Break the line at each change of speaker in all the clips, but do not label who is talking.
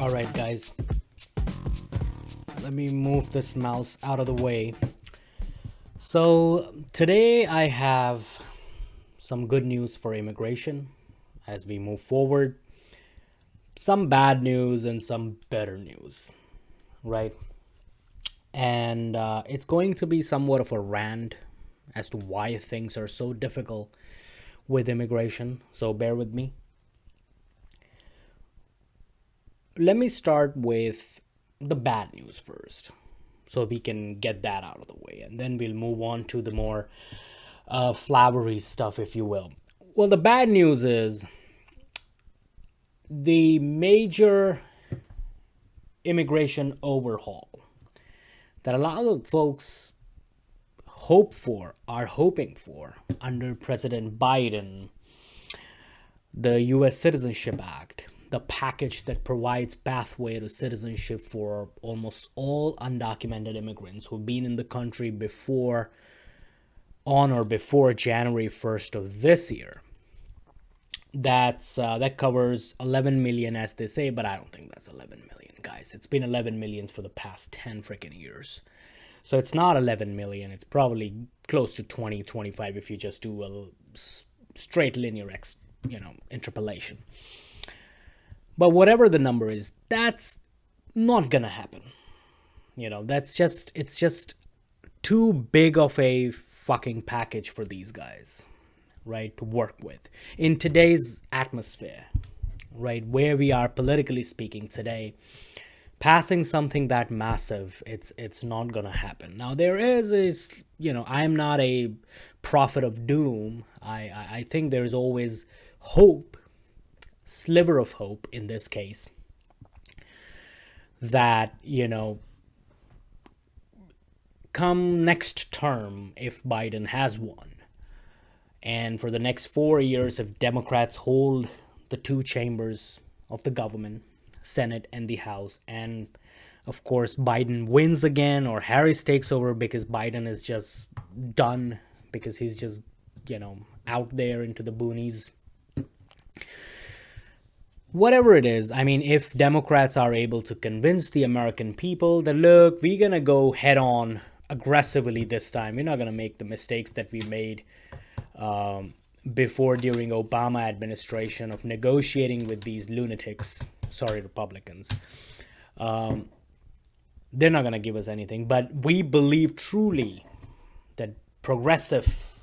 Alright guys, let me move this mouse out of the way. So today I have some good news for immigration as we move forward. Some bad news and some better news, right? And it's going to be somewhat of a rant as to why things are so difficult with immigration, so bear with me. Let me start with the bad news first, so we can get that out of the way, and then we'll move on to the more flowery stuff, if you will. Well, the bad news is the major immigration overhaul that a lot of folks are hoping for under President Biden, the U.S. Citizenship Act, the package that provides pathway to citizenship for almost all undocumented immigrants who've been in the country on or before January 1st of this year. That covers 11 million, as they say, but I don't think that's 11 million, guys. It's been 11 million for the past 10 freaking years. So it's not 11 million. It's probably close to 20, 25 if you just do a straight linear interpolation. But whatever the number is, that's not gonna happen. It's just too big of a fucking package for these guys, right, to work with in today's atmosphere, right, where we are politically speaking today. Passing something that massive, it's not gonna happen. Now there is I'm not a prophet of doom. I think there's always hope, sliver of hope in this case, that come next term, if Biden has won, and for the next 4 years, if Democrats hold the two chambers of the government, Senate and the House, and of course Biden wins again or Harris takes over because Biden is just done, because he's just out there into the boonies. Whatever it is, I mean, if Democrats are able to convince the American people that, look, we're gonna go head on aggressively this time, we're not gonna make the mistakes that we made before during Obama administration of negotiating with these lunatics, Republicans. They're not gonna give us anything, but we believe truly that progressive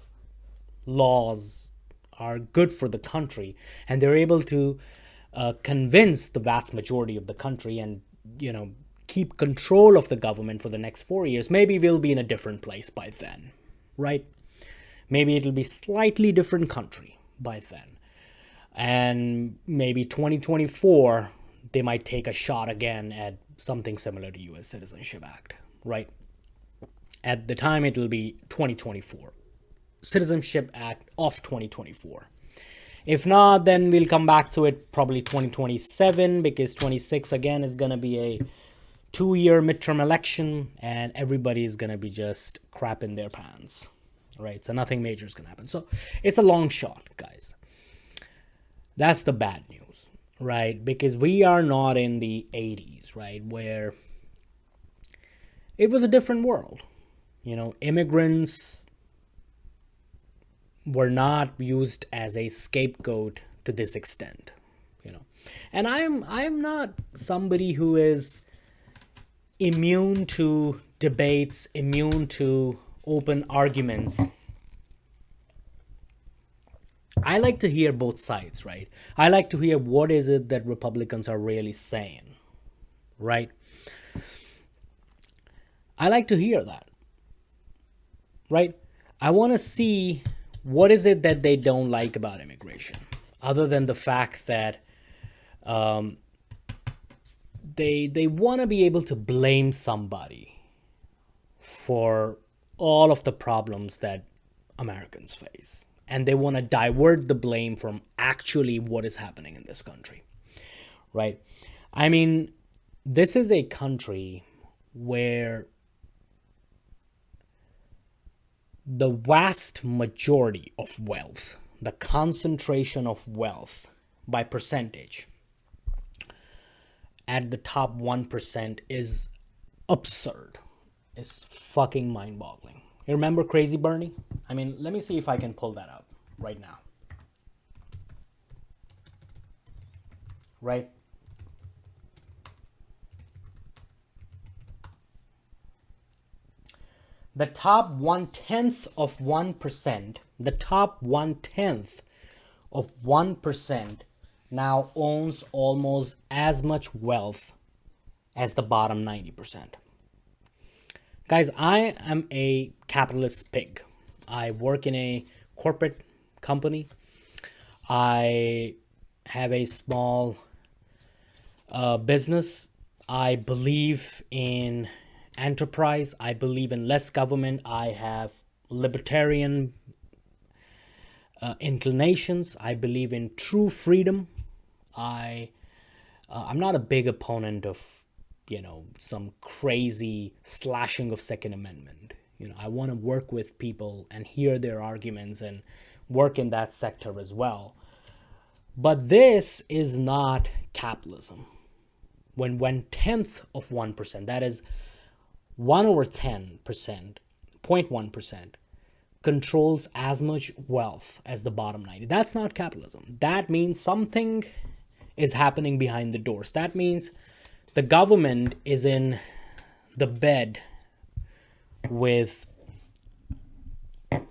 laws are good for the country, and they're able to convince the vast majority of the country and keep control of the government for the next 4 years. Maybe we'll be in a different place by then, right? Maybe it'll be slightly different country by then, and maybe 2024 they might take a shot again at something similar to U.S. Citizenship Act, right? At the time it'll be 2024 Citizenship Act of 2024. If not, then we'll come back to it probably 2027, because 26 again is going to be a 2-year midterm election and everybody is going to be just crap in their pants, right? So nothing major is going to happen. So it's a long shot, guys. That's the bad news, right? Because we are not in the 80s, right, where it was a different world. Immigrants were not used as a scapegoat to this extent, and I'm not somebody who is immune to debates, immune to open arguments. I like to hear both sides, right? I like to hear what is it that Republicans are really saying, right? I like to hear that, right? I want to see what is it that they don't like about immigration, other than the fact that they want to be able to blame somebody for all of the problems that Americans face. And they want to divert the blame from actually what is happening in this country, right? I mean, this is a country where the vast majority of wealth, the concentration of wealth by percentage, at the top 1% is absurd. It's fucking mind-boggling. You remember Crazy Bernie? I mean, let me see if I can pull that up right now. Right? The top 1/10 of 1%, the top 1/10 of 1% now owns almost as much wealth as the bottom 90%. Guys, I am a capitalist pig. I work in a corporate company. I have a small business. I believe in enterprise. I believe in less government. I have libertarian inclinations. I believe in true freedom. I'm not a big opponent of, some crazy slashing of Second Amendment. I want to work with people and hear their arguments and work in that sector as well. But this is not capitalism. When 1/10 of 1%, that is 1/10%, 0.1%, controls as much wealth as the bottom 90. That's not capitalism. That means something is happening behind the doors. That means the government is in the bed with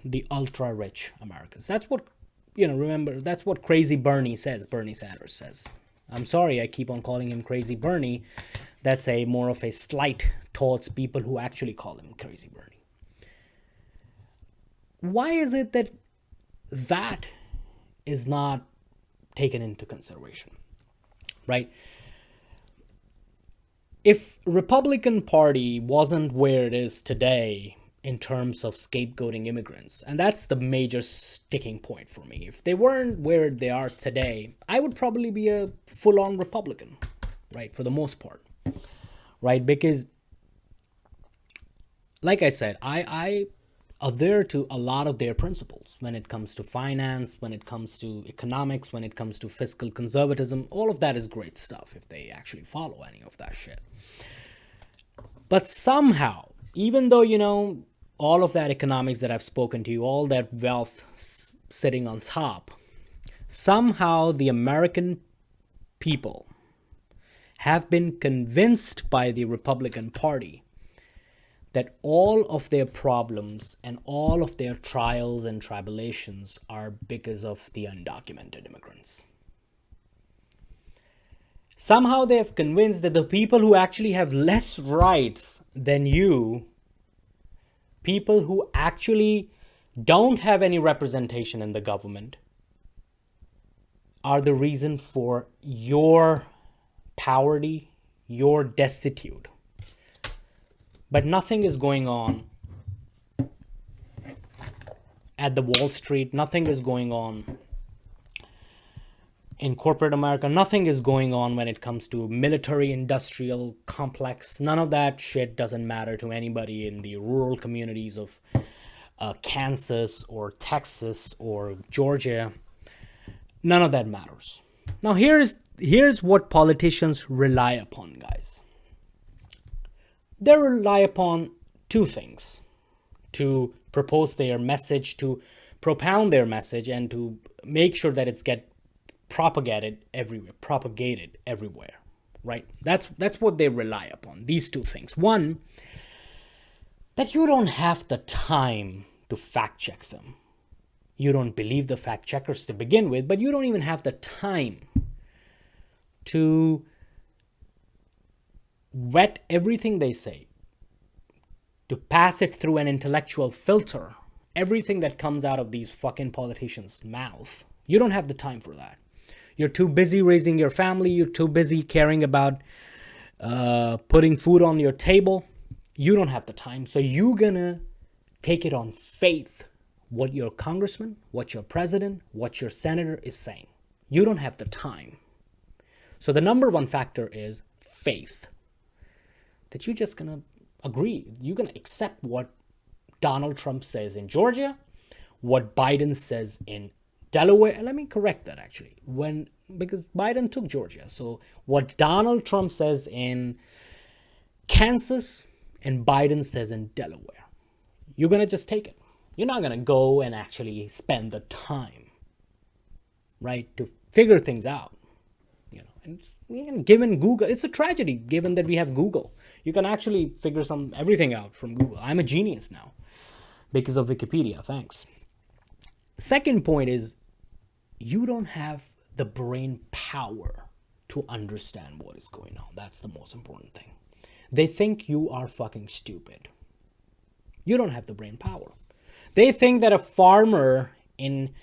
the ultra rich Americans. That's what, remember, that's what Crazy Bernie says, Bernie Sanders says. I'm sorry I keep on calling him Crazy Bernie. That's a more of a slight towards people who actually call him Crazy Bernie. Why is it that that is not taken into consideration, right? If Republican Party wasn't where it is today in terms of scapegoating immigrants, and that's the major sticking point for me. If they weren't where they are today, I would probably be a full-on Republican, right, for the most part, right? Because, like I said, I adhere to a lot of their principles when it comes to finance, when it comes to economics, when it comes to fiscal conservatism. All of that is great stuff if they actually follow any of that shit. But somehow, even though, all of that economics that I've spoken to you, all that wealth sitting on top, somehow the American people have been convinced by the Republican Party that all of their problems and all of their trials and tribulations are because of the undocumented immigrants. Somehow they have convinced that the people who actually have less rights than you, people who actually don't have any representation in the government, are the reason for your poverty, your destitute. But nothing is going on at the Wall Street. Nothing is going on in corporate America. Nothing is going on when it comes to military industrial complex. None of that shit doesn't matter to anybody in the rural communities of Kansas or Texas or Georgia. None of that matters. Now here's what politicians rely upon, guys. They rely upon two things to propose their message, to propound their message, and to make sure that it's propagated everywhere, right? That's what they rely upon, these two things. One, that you don't have the time to fact check them. You don't believe the fact checkers to begin with, but you don't even have the time to vet everything they say, to pass it through an intellectual filter, everything that comes out of these fucking politicians' mouth. You don't have the time for that. You're too busy raising your family. You're too busy caring about putting food on your table. You don't have the time. So you're gonna take it on faith what your congressman, what your president, what your senator is saying. You don't have the time. So the number one factor is faith. That you're just gonna agree. You're gonna accept what Donald Trump says in Georgia, what Biden says in Delaware, let me correct that actually. Because Biden took Georgia. So what Donald Trump says in Kansas and Biden says in Delaware, you're going to just take it. You're not going to go and actually spend the time, right, to figure things out. And it's, given Google, it's a tragedy given that we have Google. You can actually figure everything out from Google. I'm a genius now because of Wikipedia. Thanks. Second point is, you don't have the brain power to understand what is going on. That's the most important thing. They think you are fucking stupid. You don't have the brain power. They think that a farmer in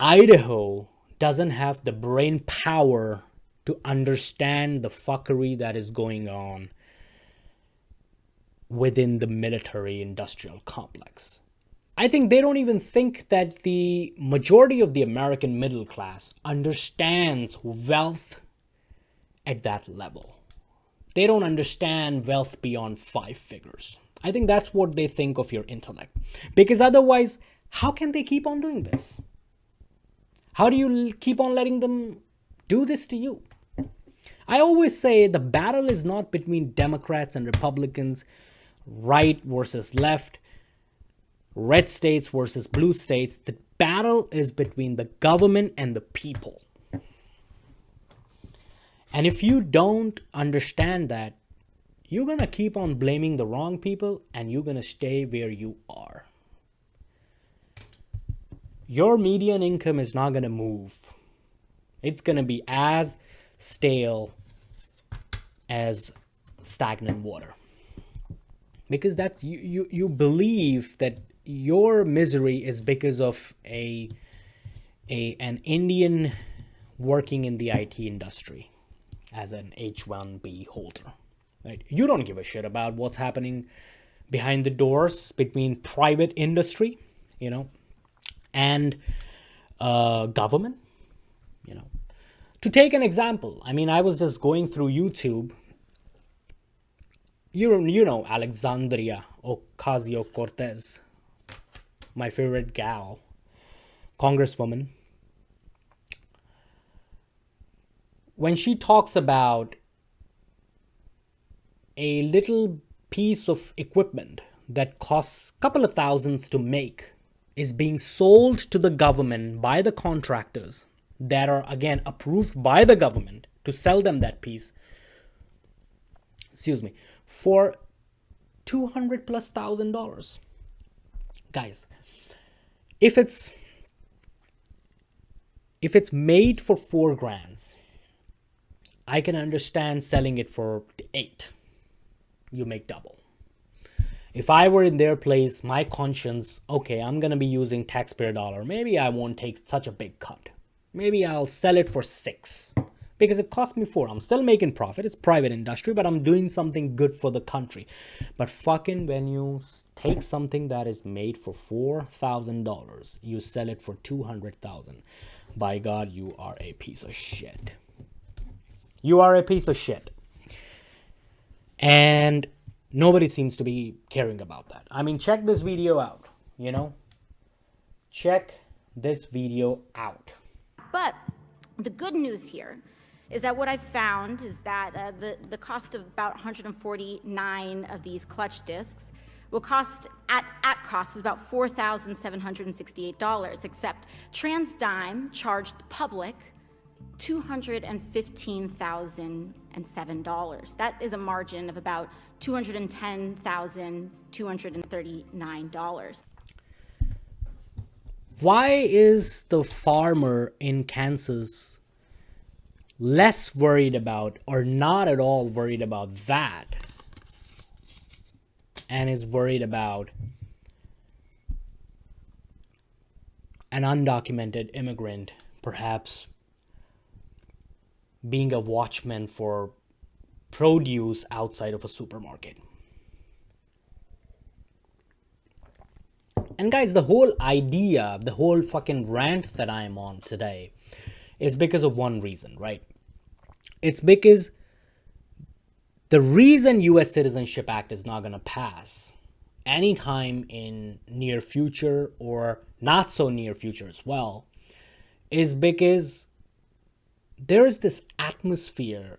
Idaho doesn't have the brain power to understand the fuckery that is going on within the military industrial complex. I think they don't even think that the majority of the American middle class understands wealth at that level. They don't understand wealth beyond 5 figures. I think that's what they think of your intellect. Because otherwise, how can they keep on doing this? How do you keep on letting them do this to you? I always say the battle is not between Democrats and Republicans, right versus left, red states versus blue states. The battle is between the government and the people. And if you don't understand that, you're going to keep on blaming the wrong people and you're going to stay where you are. Your median income is not going to move. It's going to be as stale as stagnant water. Because that you believe that your misery is because of an Indian working in the IT industry as an H-1B holder. Right? You don't give a shit about what's happening behind the doors between private industry, and government. To take an example, I was just going through YouTube. You know Alexandria Ocasio-Cortez, my favorite gal, congresswoman. When she talks about a little piece of equipment that costs a couple of thousands to make is being sold to the government by the contractors that are, again, approved by the government to sell them that piece, for $200,000+. Guys, if it's made for $4,000, I can understand selling it for 8. You make double. If I were in their place, my conscience, okay, I'm going to be using taxpayer dollar. Maybe I won't take such a big cut. Maybe I'll sell it for 6 because it cost me 4. I'm still making profit. It's private industry, but I'm doing something good for the country. But fucking when you take something that is made for $4,000, you sell it for $200,000. By God, you are a piece of shit. You are a piece of shit. And nobody seems to be caring about that. Check this video out, Check this video out.
But the good news here is that what I've found is that the cost of about 149 of these clutch discs will cost, at cost, is about $4,768, except TransDigm charged the public $215,007. That is a margin of about $210,239.
Why is the farmer in Kansas less worried about, or not at all worried about that, and is worried about an undocumented immigrant perhaps being a watchman for produce outside of a supermarket? And guys, the whole idea, the whole fucking rant that I'm on today is because of one reason, right? It's because the reason US Citizenship Act is not going to pass anytime in near future, or not so near future as well, is because there is this atmosphere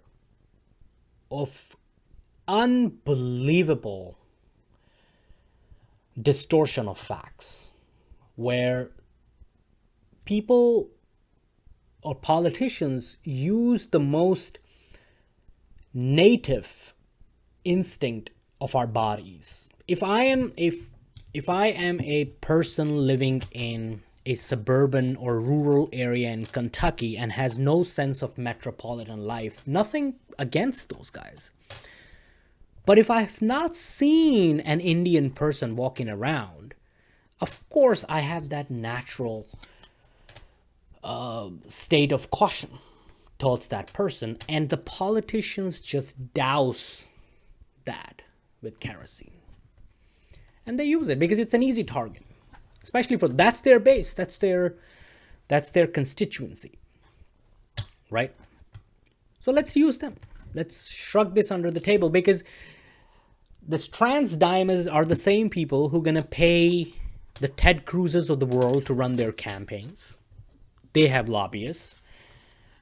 of unbelievable distortion of facts, where people or politicians use the most native instinct of our bodies. If I am a person living in a suburban or rural area in Kentucky and has no sense of metropolitan life, nothing against those guys. But if I've not seen an Indian person walking around, of course I have that natural state of caution towards that person, and the politicians just douse that with kerosene. And they use it because it's an easy target, especially for that's their base, that's their constituency, right? So let's use them. Let's shrug this under the table, because the trans diamonds are the same people who are gonna pay the Ted Cruzes of the world to run their campaigns. They have lobbyists,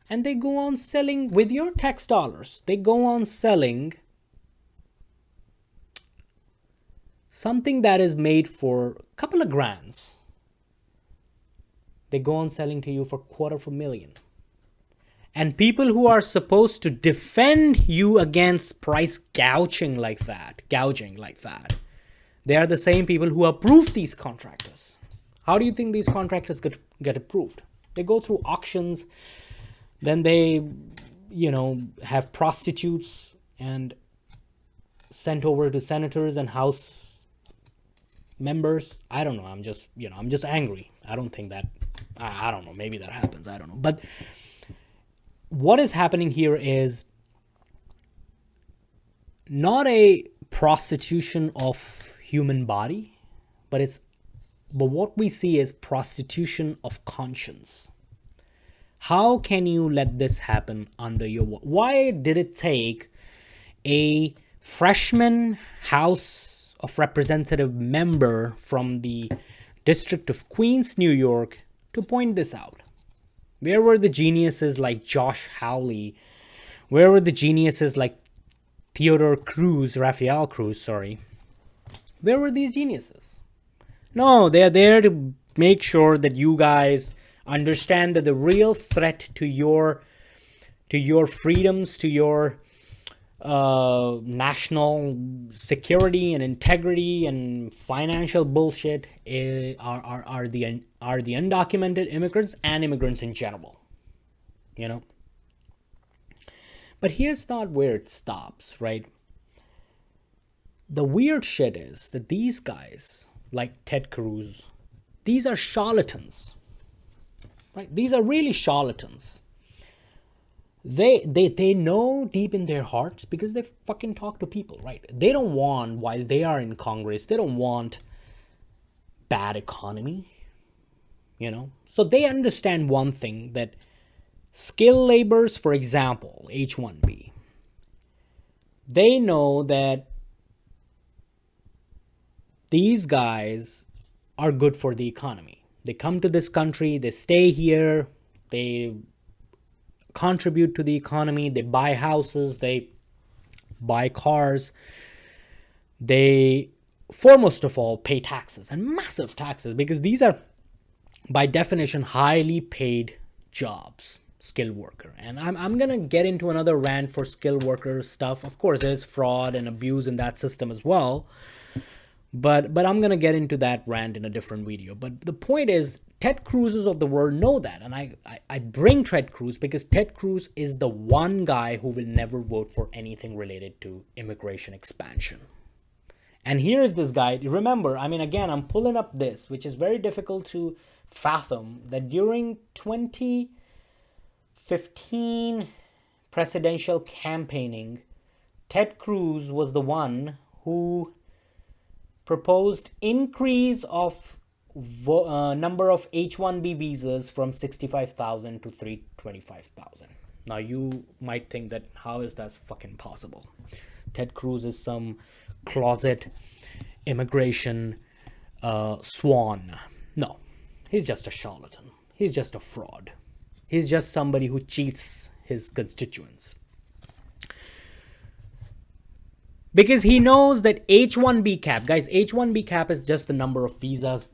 and they go on selling with your tax dollars. They go on selling something that is made for a couple of grands. They go on selling to you for $250,000. And people who are supposed to defend you against price gouging like that, they are the same people who approve these contractors. How do you think these contractors get approved? They go through auctions, then they, have prostitutes and sent over to senators and House members. I don't know. I'm just angry. I don't think that, I don't know. Maybe that happens. I don't know. But what is happening here is not a prostitution of human body, but what we see is prostitution of conscience. How can you let this happen under your... Why did it take a freshman House of Representative member from the District of Queens, New York, to point this out? Where were the geniuses like Josh Hawley? Where were the geniuses like Rafael Cruz, sorry? Where were these geniuses? No, they are there to make sure that you guys understand that the real threat to your freedoms, to your national security and integrity and financial bullshit are the undocumented immigrants and immigrants in general. But here's not where it stops, right? The weird shit is that these guys, like Ted Cruz, these are charlatans, right? These are really charlatans. They know deep in their hearts, because they fucking talk to people, right? They don't want, while they are in Congress, they don't want bad economy, So they understand one thing, that skilled laborers, for example, H-1B, they know that these guys are good for the economy. They come to this country, they stay here, they contribute to the economy, they buy houses, they buy cars, they, foremost of all, pay taxes, and massive taxes, because these are, by definition, highly paid jobs, skilled worker. And I'm going to get into another rant for skilled worker stuff. Of course, there's fraud and abuse in that system as well. But I'm going to get into that rant in a different video. But the point is, Ted Cruz's of the world know that. And I bring Ted Cruz because Ted Cruz is the one guy who will never vote for anything related to immigration expansion. And here is this guy. Remember, again, I'm pulling up this, which is very difficult to fathom, that during 2015 presidential campaigning, Ted Cruz was the one who proposed increase of number of H-1B visas from 65,000 to 325,000. Now you might think that how is that fucking possible? Ted Cruz is some closet immigration swan. No, he's just a charlatan. He's just a fraud. He's just somebody who cheats his constituents. Because he knows that H-1B cap, guys, H-1B cap is just the number of visas,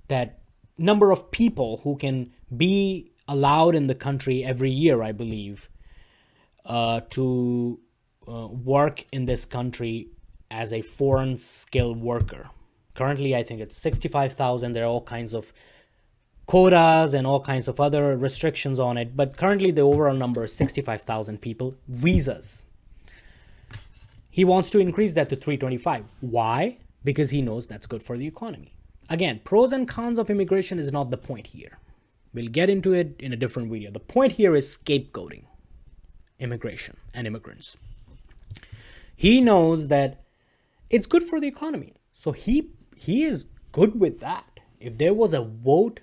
that number of people who can be allowed in the country every year, I believe, to work in this country as a foreign skilled worker. Currently, I think it's 65,000. There are all kinds of quotas and all kinds of other restrictions on it. But currently, the overall number is 65,000 people, visas. He wants to increase that to 325. Why? Because he knows that's good for the economy. Again, pros and cons of immigration is not the point here. We'll get into it in a different video. The point here is scapegoating immigration and immigrants. He knows that it's good for the economy. So he is good with that. If there was a vote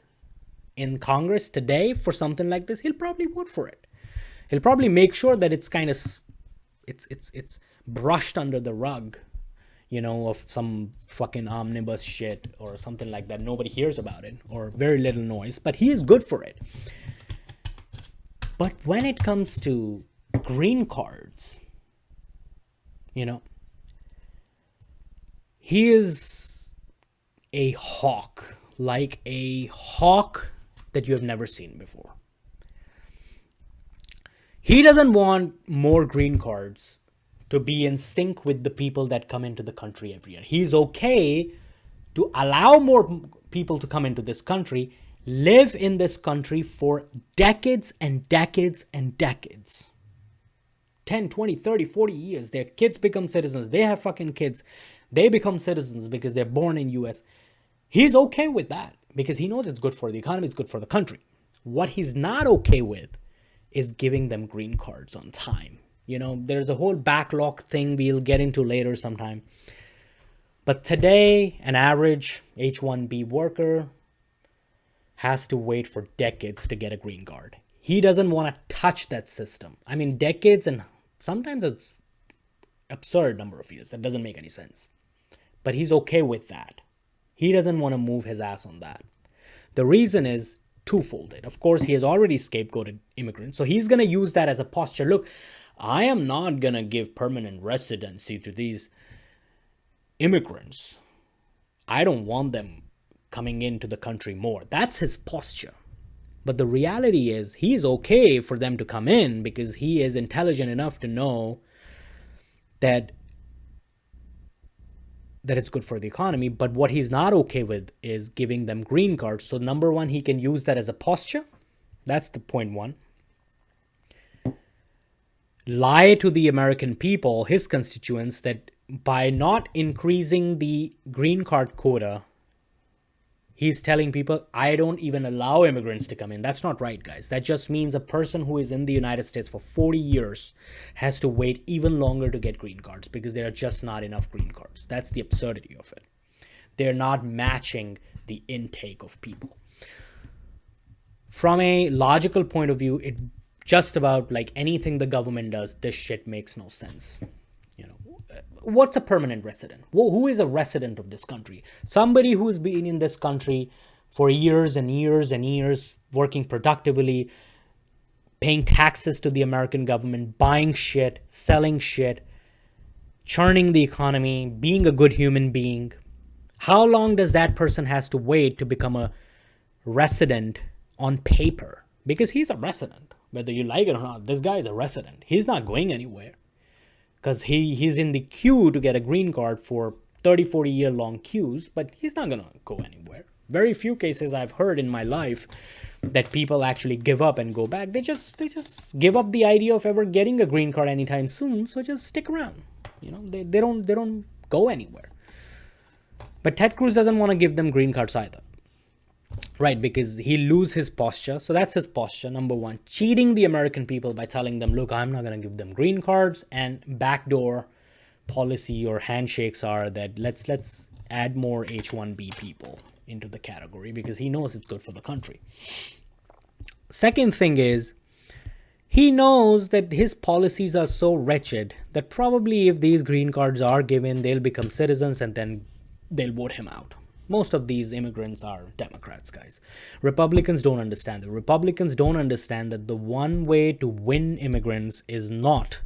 in Congress today for something like this, he'll probably vote for it. He'll probably make sure that it's kind of it's brushed under the rug, you know, of some fucking omnibus shit or something like that. Nobody hears about it or very little noise, but he is good for it. But when it comes to green cards, you know, he is a hawk, like a hawk that you have never seen before. He doesn't want more green cards to be in sync with the people that come into the country every year. He's okay to allow more people to come into this country, live in this country for decades and decades and decades. 10, 20, 30, 40 years. Their kids become citizens. They have fucking kids. They become citizens because they're born in US. He's okay with that because he knows it's good for the economy, it's good for the country. What he's not okay with is giving them green cards on time. You know, there's a whole backlog thing we'll get into later sometime. But today, an average H-1B worker has to wait for decades to get a green card. He doesn't want to touch that system. I mean, decades, and sometimes it's absurd number of years. That doesn't make any sense. But he's okay with that. He doesn't want to move his ass on that. The reason is twofolded. Of course, he has already scapegoated immigrants. So he's going to use that as a posture. Look, I am not going to give permanent residency to these immigrants. I don't want them coming into the country more. That's his posture. But the reality is he's okay for them to come in because he is intelligent enough to know that it's good for the economy. But what he's not okay with is giving them green cards. So number one, he can use that as a posture. That's the point one. Lie to the American people, his constituents, that by not increasing the green card quota, he's telling people, I don't even allow immigrants to come in. That's not right, guys. That just means a person who is in the United States for 40 years has to wait even longer to get green cards because there are just not enough green cards. That's the absurdity of it. They're not matching the intake of people. From a logical point of view, it just about like anything the government does, this shit makes no sense. You know, what's a permanent resident? Who is a resident of this country? Somebody who's been in this country for years and years and years, working productively, paying taxes to the American government, buying shit, selling shit, churning the economy, being a good human being. How long does that person has to wait to become a resident on paper? Because he's a resident. Whether you like it or not, this guy is a resident. He's not going anywhere. Because he's in the queue to get a green card for 30, 40 year long queues, but he's not going to go anywhere. Very few cases I've heard in my life that people actually give up and go back. They just give up the idea of ever getting a green card anytime soon, so just stick around. You know, they don't go anywhere. But Ted Cruz doesn't want to give them green cards either. Right, because he lose his posture. So that's his posture. Number one, cheating the American people by telling them, look, I'm not going to give them green cards, and backdoor policy or handshakes are that let's add more H-1B people into the category because he knows it's good for the country. Second thing is, he knows that his policies are so wretched that probably if these green cards are given, they'll become citizens and then they'll vote him out. Most of these immigrants are Democrats, guys. Republicans don't understand it. Republicans don't understand that the one way to win immigrants is not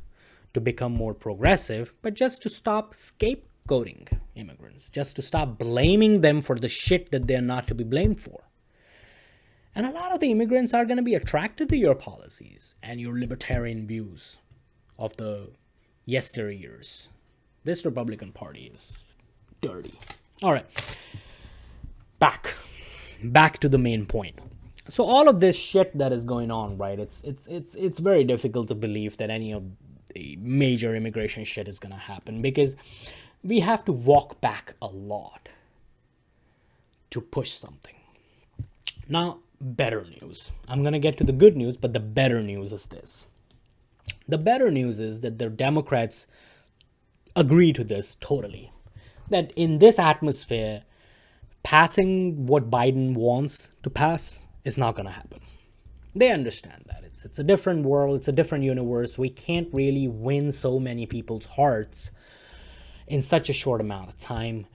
to become more progressive, but just to stop scapegoating immigrants, just to stop blaming them for the shit that they're not to be blamed for. And a lot of the immigrants are going to be attracted to your policies and your libertarian views of the yesteryears. This Republican Party is dirty. All right. Back to the main point. So all of this shit that is going on, right? It's very difficult to believe that any of the major immigration shit is going to happen, because we have to walk back a lot to push something. Now, better news. I'm going to get to the good news, but the better news is this. The better news is that the Democrats agree to this totally. That in this atmosphere, passing what Biden wants to pass is not going to happen. They understand that. It's a different world. It's a different universe. We can't really win so many people's hearts in such a short amount of time.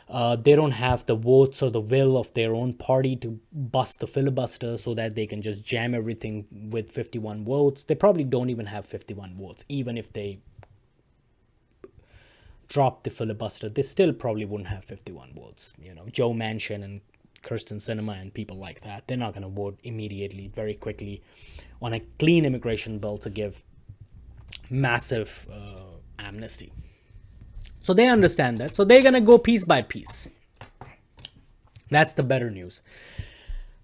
They don't have the votes or the will of their own party to bust the filibuster so that they can just jam everything with 51 votes. They probably don't even have 51 votes. Even if they drop the filibuster, they still probably wouldn't have 51 votes. You know, Joe Manchin and Kirsten Sinema and people like that, they're not going to vote immediately, very quickly, on a clean immigration bill to give massive amnesty. So they understand that. So they're going to go piece by piece. That's the better news.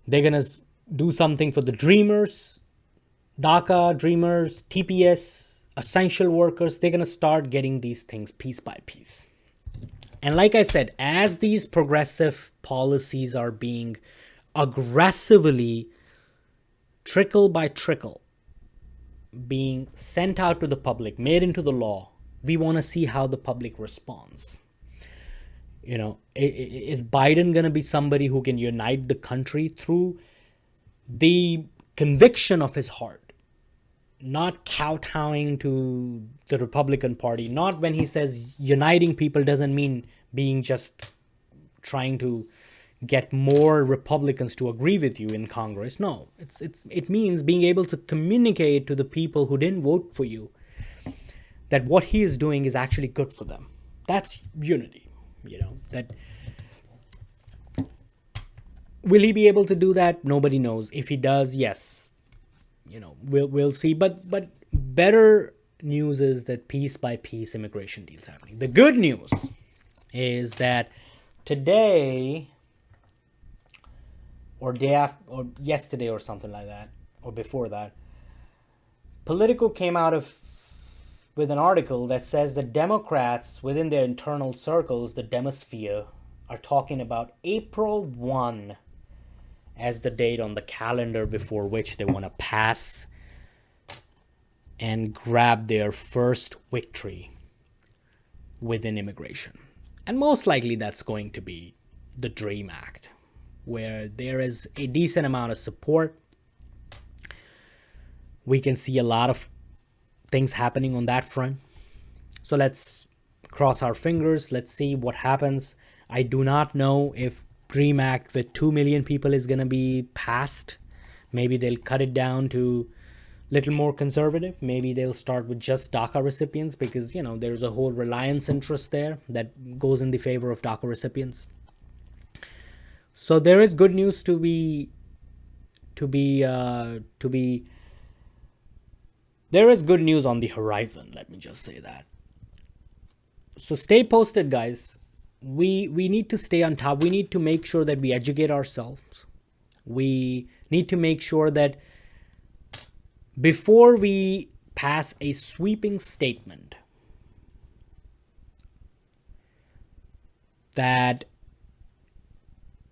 They're going to do something for the dreamers, DACA, dreamers, TPS, essential workers. They're going to start getting these things piece by piece. And like I said, as these progressive policies are being aggressively, trickle by trickle, being sent out to the public, made into the law, we want to see how the public responds. You know, is Biden going to be somebody who can unite the country through the conviction of his heart? Not kowtowing to the Republican Party. Not when he says uniting people doesn't mean being just trying to get more Republicans to agree with you in Congress. No, it means being able to communicate to the people who didn't vote for you that what he is doing is actually good for them. That's unity, you know. That will he be able to do that? Nobody knows. If he does, yes, you know, we'll see. But better news is that piece by piece immigration deals happening. The good news is that today or day after, or yesterday or something like that, or before that, Politico came out with an article that says that Democrats within their internal circles, the Demosphere, are talking about April 1 as the date on the calendar before which they want to pass and grab their first victory within immigration. And most likely that's going to be the DREAM Act, where there is a decent amount of support. We can see a lot of things happening on that front. So let's cross our fingers. Let's see what happens. I do not know if DREAM Act with 2 million people is going to be passed. Maybe they'll cut it down to a little more conservative. Maybe they'll start with just DACA recipients because, you know, there's a whole reliance interest there that goes in the favor of DACA recipients. So there is good news there is good news on the horizon, let me just say that. So stay posted, guys. We need to stay on top. We need to make sure that we educate ourselves. We need to make sure that before we pass a sweeping statement that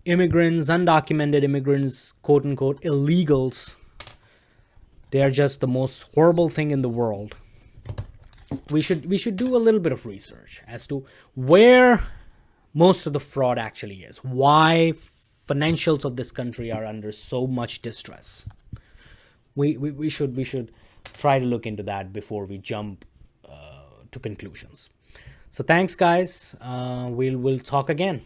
immigrants, undocumented immigrants, quote unquote, illegals, they are just the most horrible thing in the world. We should do a little bit of research as to where most of the fraud actually is. Why financials of this country are under so much distress. We should try to look into that before we jump to conclusions. So thanks, guys. We'll talk again.